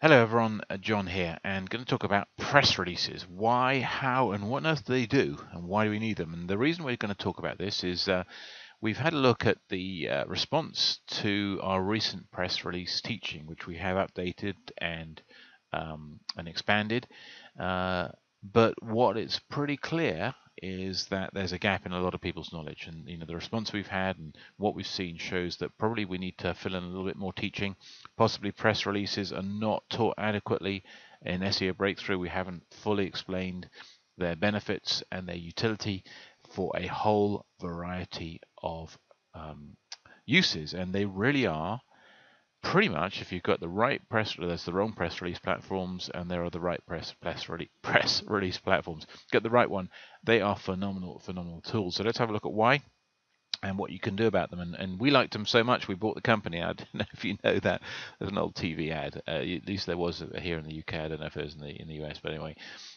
Hello everyone, John here, and going to talk about press releases. Why, how, and what on earth do they do, and why do we need them? And the reason we're going to talk about this is we've had a look at the response to our recent press release teaching, which we have updated and expanded. But what is pretty clear is that there's a gap in a lot of people's knowledge, and the response we've had and what we've seen shows that probably we need to fill in a little bit more teaching. Possibly press releases are not taught adequately in SEO Breakthrough. We haven't fully explained their benefits and their utility for a whole variety of uses, and they really are pretty much, if you've got the right there's the wrong press release platforms, and there are the right press release platforms. Get the right one; they are phenomenal tools. So let's have a look at why and what you can do about them. And we liked them so much we bought the company. I don't know if you know that. There's an old TV ad, at least there was here in the UK. I don't know if it was in the US, but anyway,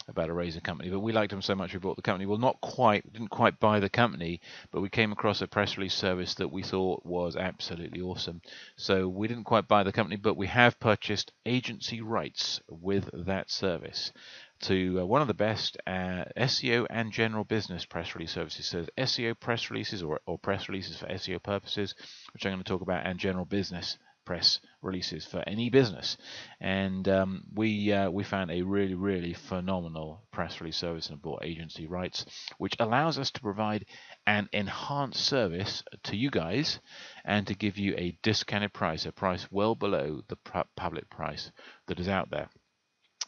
about a razor company. But we liked them so much we bought the company. Well, not quite, didn't quite buy the company, but we came across a press release service that we thought was absolutely awesome. So we didn't quite buy the company, but we have purchased agency rights with that service to one of the best SEO and general business press release services. So SEO press releases or press releases for SEO purposes, which I'm going to talk about, and general business press releases for any business. And we found a really phenomenal press release service and bought agency rights, which allows us to provide an enhanced service to you guys and to give you a discounted price, a price well below the public price that is out there.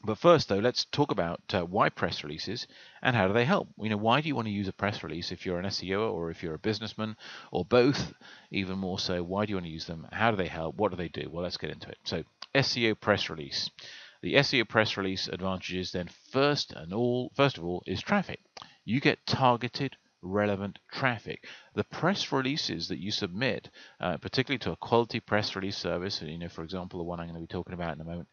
But first, though, let's talk about why press releases and how do they help. Why do you want to use a press release if you're an SEO or if you're a businessman or both? Even more so, why do you want to use them? How do they help? What do they do? Well, let's get into it. So, SEO press release. The SEO press release advantages then first of all is traffic. You get targeted relevant traffic. The press releases that you submit, particularly to a quality press release service, for example, the one I'm going to be talking about in a moment,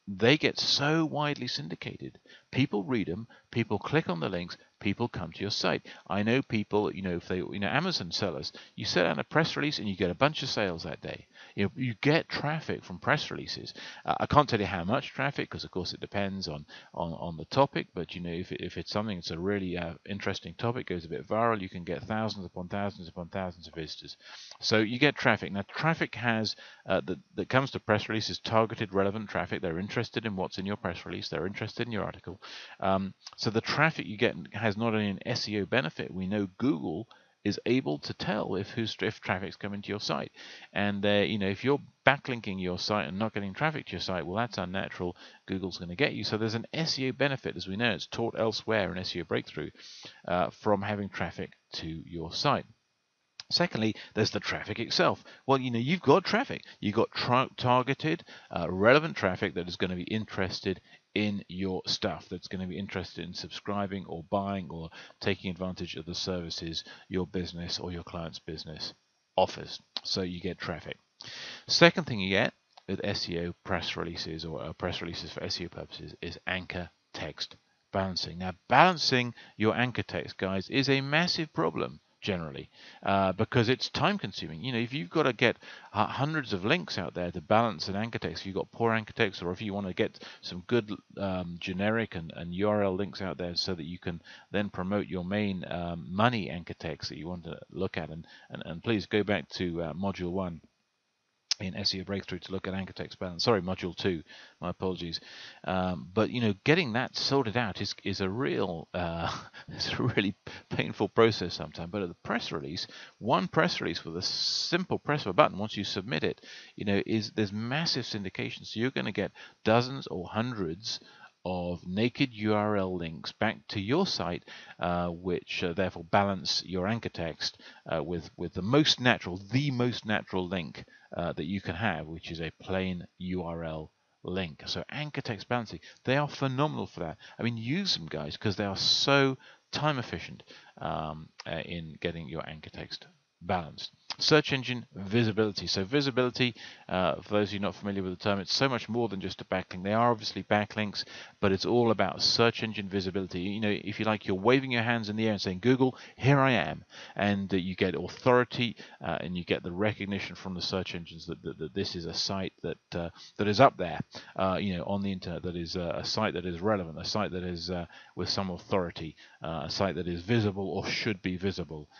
they get so widely syndicated. People read them, people click on the links, people come to your site. I know people, if they, Amazon sellers, you set out a press release and you get a bunch of sales that day. You get traffic from press releases. I can't tell you how much traffic, because of course it depends on the topic. But if it's something that's a really interesting topic, goes a bit viral, you can get thousands upon thousands upon thousands of visitors. So you get traffic. Now traffic has that comes to press releases, targeted relevant traffic. They're interested in what's in your press release. They're interested in your article. So the traffic you get has not only an SEO benefit. We know Google is able to tell if traffic's coming to your site, and if you're backlinking your site and not getting traffic to your site, well, that's unnatural. Google's going to get you. So there's an SEO benefit, as we know. It's taught elsewhere in SEO Breakthrough from having traffic to your site. Secondly, there's the traffic itself. Well, you've got traffic. You've got targeted, relevant traffic that is going to be interested in your stuff, that's going to be interested in subscribing or buying or taking advantage of the services your business or your client's business offers. So you get traffic. Second thing you get with SEO press releases or press releases for SEO purposes is anchor text balancing. Now, balancing your anchor text, guys, is a massive problem generally, because it's time consuming. If you've got to get hundreds of links out there to balance an anchor text, if you've got poor anchor text, or if you want to get some good generic and URL links out there so that you can then promote your main money anchor text that you want to look at, and please go back to module 1 in SEO Breakthrough to look at anchor text balance. Sorry, module 2. My apologies. But getting that sorted out is a real, it's a really painful process sometimes. But at the press release, one press release with a simple press of a button, once you submit it, there's massive syndication. So you're going to get dozens or hundreds of naked URL links back to your site, which therefore balance your anchor text with the most natural link that you can have, which is a plain URL link. So anchor text balancing, they are phenomenal for that. I mean, use them, guys, because they are so time efficient in getting your anchor text balanced. Search engine visibility. So visibility, for those of you not familiar with the term, it's so much more than just a backlink. They are obviously backlinks, but it's all about search engine visibility. You know, if you like, you're waving your hands in the air and saying, Google, here I am. And you get authority and you get the recognition from the search engines that this is a site that is up there, you know, on the internet, that is a site that is relevant, a site that is with some authority, a site that is visible or should be visible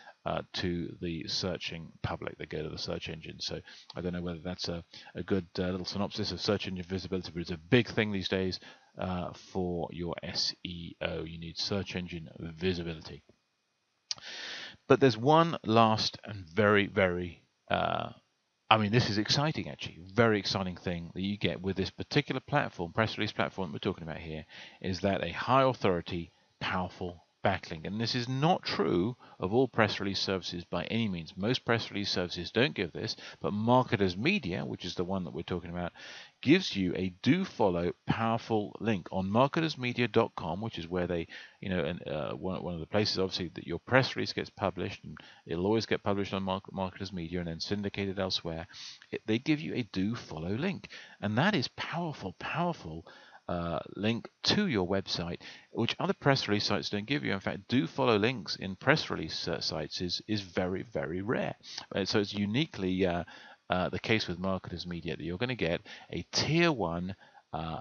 to the searching public that go to the search engine. So I don't know whether that's a good little synopsis of search engine visibility, but it's a big thing these days for your SEO. You need search engine visibility. But there's one last and very, very I mean, this is exciting, actually. Very exciting thing that you get with this particular platform, press release platform that we're talking about here, is that a high authority, powerful backlink. And this is not true of all press release services by any means. Most press release services don't give this, but Marketers Media, which is the one that we're talking about, gives you a do follow powerful link on marketersmedia.com, which is where they, you know, and one of the places obviously that your press release gets published, and it'll always get published on Marketers Media and then syndicated elsewhere. They give you a do follow link, and that is powerful link to your website, which other press release sites don't give you. In fact, do follow links in press release sites is very, very rare. So it's uniquely the case with Marketers Media that you're going to get a tier 1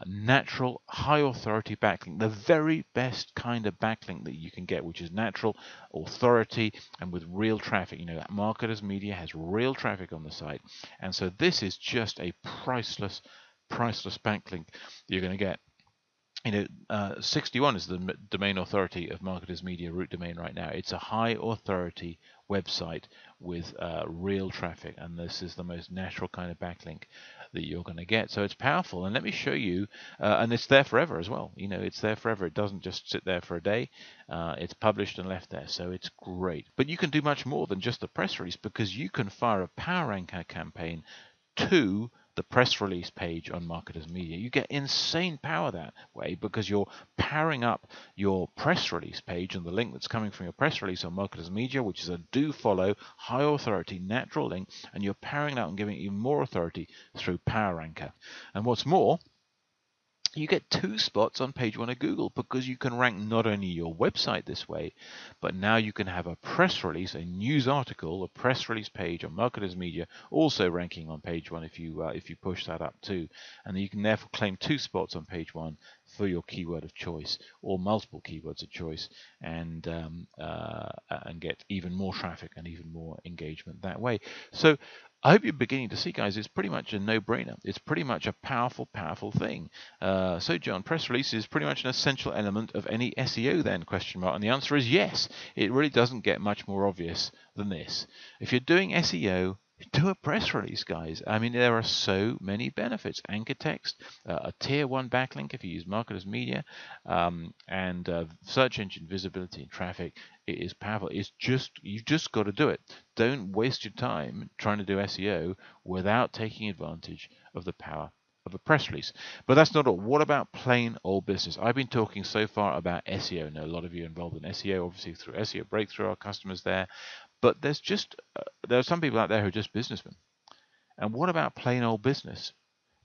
natural high authority backlink, the very best kind of backlink that you can get, which is natural authority and with real traffic. You know, Marketers Media has real traffic on the site, and so this is just a priceless backlink you're going to get. You know, 61 is the domain authority of Marketers Media root domain right now. It's a high authority website with real traffic, and this is the most natural kind of backlink that you're going to get. So it's powerful, and let me show you, and it's there forever as well. You know, it's there forever. It doesn't just sit there for a day. It's published and left there, so it's great. But you can do much more than just the press release, because you can fire a power anchor campaign to the press release page on Marketers Media. You get insane power that way, because you're powering up your press release page and the link that's coming from your press release on Marketers Media, which is a do follow high authority natural link, and you're powering that and giving it even more authority through Power Anchor. And what's more, you get 2 spots on page 1 of Google, because you can rank not only your website this way, but now you can have a press release, a news article, a press release page on Marketers Media also ranking on page 1 if you push that up too. And you can therefore claim 2 spots on page 1 for your keyword of choice, or multiple keywords of choice, and get even more traffic and even more engagement that way. So I hope you're beginning to see, guys, it's pretty much a no-brainer. It's pretty much a powerful thing. So, John, press release is pretty much an essential element of any SEO then, question mark? And the answer is yes. It really doesn't get much more obvious than this. If you're doing SEO, do a press release, guys. I mean, there are so many benefits. Anchor text, a tier 1 backlink if you use Marketers Media, and search engine visibility and traffic. It is powerful. You've just got to do it. Don't waste your time trying to do SEO without taking advantage of the power of a press release. But that's not all. What about plain old business? I've been talking so far about SEO. Now, a lot of you are involved in SEO, obviously through SEO Breakthrough, our customers there. But there are some people out there who are just businessmen. And what about plain old business?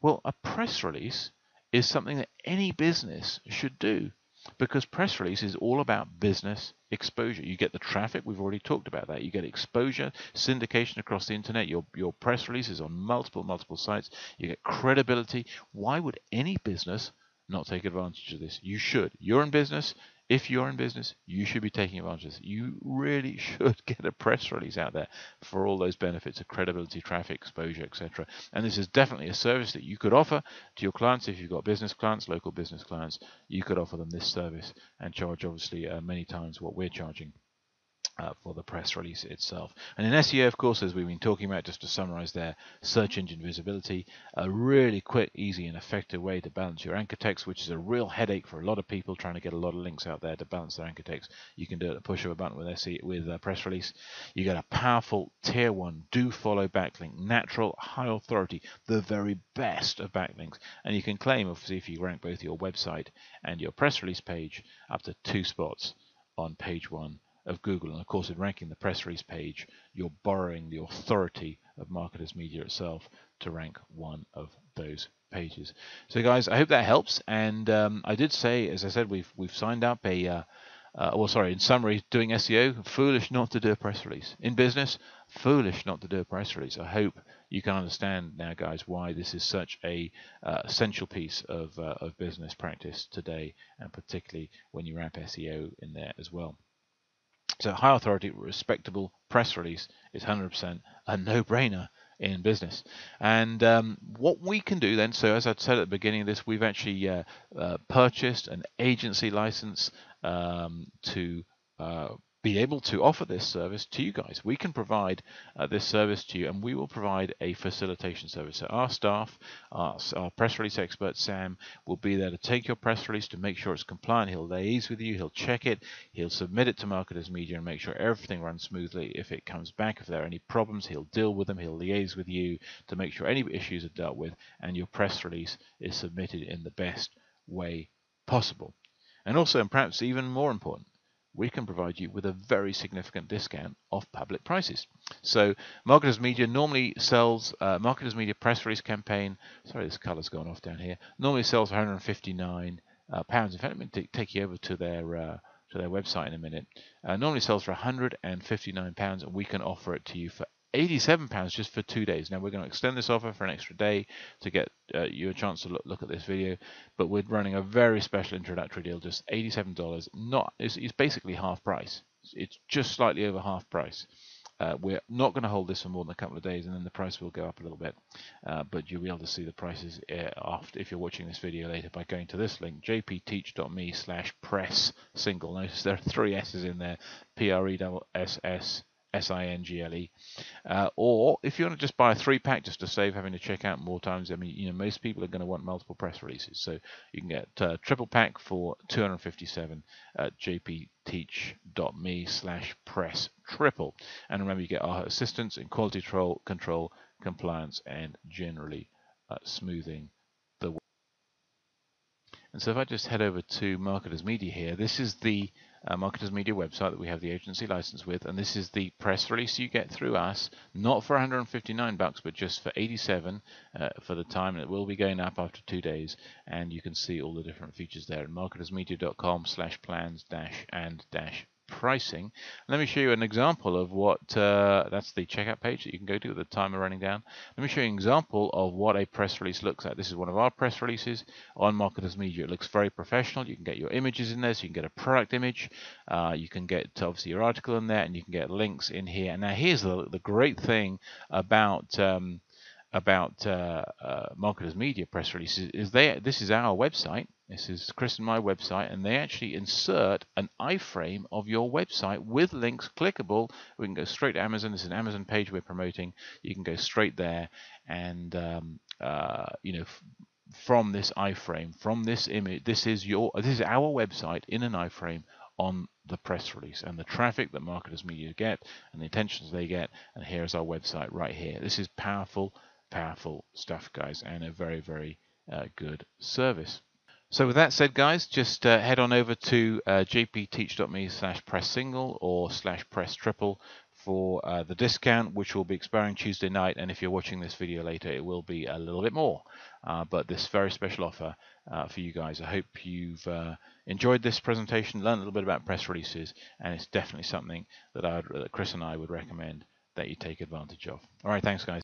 Well, a press release is something that any business should do, because press release is all about business exposure. You get the traffic, we've already talked about that. You get exposure, syndication across the internet. Your press release is on multiple sites. You get credibility. Why would any business not take advantage of this? You should. You're in business. If you're in business, you should be taking advantage of this. You really should get a press release out there for all those benefits of credibility, traffic, exposure, etc. And this is definitely a service that you could offer to your clients. If you've got business clients, local business clients, you could offer them this service and charge obviously many times what we're charging for the press release itself. And in SEO, of course, as we've been talking about, just to summarize there, search engine visibility, a really quick, easy, and effective way to balance your anchor text, which is a real headache for a lot of people trying to get a lot of links out there to balance their anchor text. You can do it at the push of a button with SEO, with press release. You get a powerful tier 1 do follow backlink, natural, high authority, the very best of backlinks, and you can claim, obviously, if you rank both your website and your press release page, up to 2 spots on page 1 of Google. And of course, in ranking the press release page, you're borrowing the authority of Marketers Media itself to rank one of those pages. So guys, I hope that helps. And I did say, as I said, we've signed up a in summary, doing SEO, foolish not to do a press release. In business, foolish not to do a press release. I hope you can understand now, guys, why this is such a essential piece of business practice today, and particularly when you wrap SEO in there as well. So high authority, respectable press release is 100% a no-brainer in business. And what we can do then, so as I said at the beginning of this, we've actually purchased an agency license to be able to offer this service to you guys. We can provide this service to you, and we will provide a facilitation service. So our staff, our press release expert Sam, will be there to take your press release to make sure it's compliant. He'll liaise with you, he'll check it, he'll submit it to Marketers Media and make sure everything runs smoothly. If it comes back, if there are any problems, he'll deal with them, he'll liaise with you to make sure any issues are dealt with and your press release is submitted in the best way possible. And also, and perhaps even more important, we can provide you with a very significant discount off public prices. So Marketers Media normally sells, Marketers Media press release campaign, sorry this colour's gone off down here, normally sells for £159. In fact, let me take you over to their website in a minute. Normally sells for £159, and we can offer it to you for £87 just for 2 days. Now we're going to extend this offer for an extra day to get you a chance to look at this video, but we're running a very special introductory deal, just $87. It's basically half price. It's just slightly over half price. We're not going to hold this for more than a couple of days, and then the price will go up a little bit. But you'll be able to see the prices after, if you're watching this video later, by going to this link, jpteach.me/press single. Notice there are 3 S's in there, PRESSSSINGLE. Or if you want to just buy a 3-pack just to save having to check out more times. I mean, most people are going to want multiple press releases, so you can get a triple pack for $257 at jpteach.me/press triple. And remember, you get our assistance in quality control, compliance, and generally smoothing the work. And so if I just head over to Marketers Media here, this is the Marketers Media website that we have the agency license with, and this is the press release you get through us, not for $159, but just for $87 for the time, and it will be going up after 2 days, and you can see all the different features there at marketersmedia.com/plans-and-pricing. Let me show you an example of what, that's the checkout page that you can go to at the timer running down. Let me show you an example of what a press release looks like. This is one of our press releases on Marketers Media. It looks very professional. You can get your images in there, so you can get a product image. You can get obviously your article in there, and you can get links in here. And now here's the great thing about Marketers Media press releases is this is our website. This is Chris and my website, and they actually insert an iframe of your website with links clickable. We can go straight to Amazon. This is an Amazon page we're promoting. You can go straight there, and from this iframe, from this image, this is our website in an iframe on the press release, and the traffic that Marketers Media get and the attentions they get. And here's our website right here. This is powerful stuff, guys, and a very, very good service. So with that said, guys, just head on over to jpteach.me/press single or /press triple for the discount, which will be expiring Tuesday night. And if you're watching this video later, it will be a little bit more. But this very special offer for you guys. I hope you've enjoyed this presentation, learned a little bit about press releases, and it's definitely something that Chris and I would recommend that you take advantage of. All right, thanks, guys.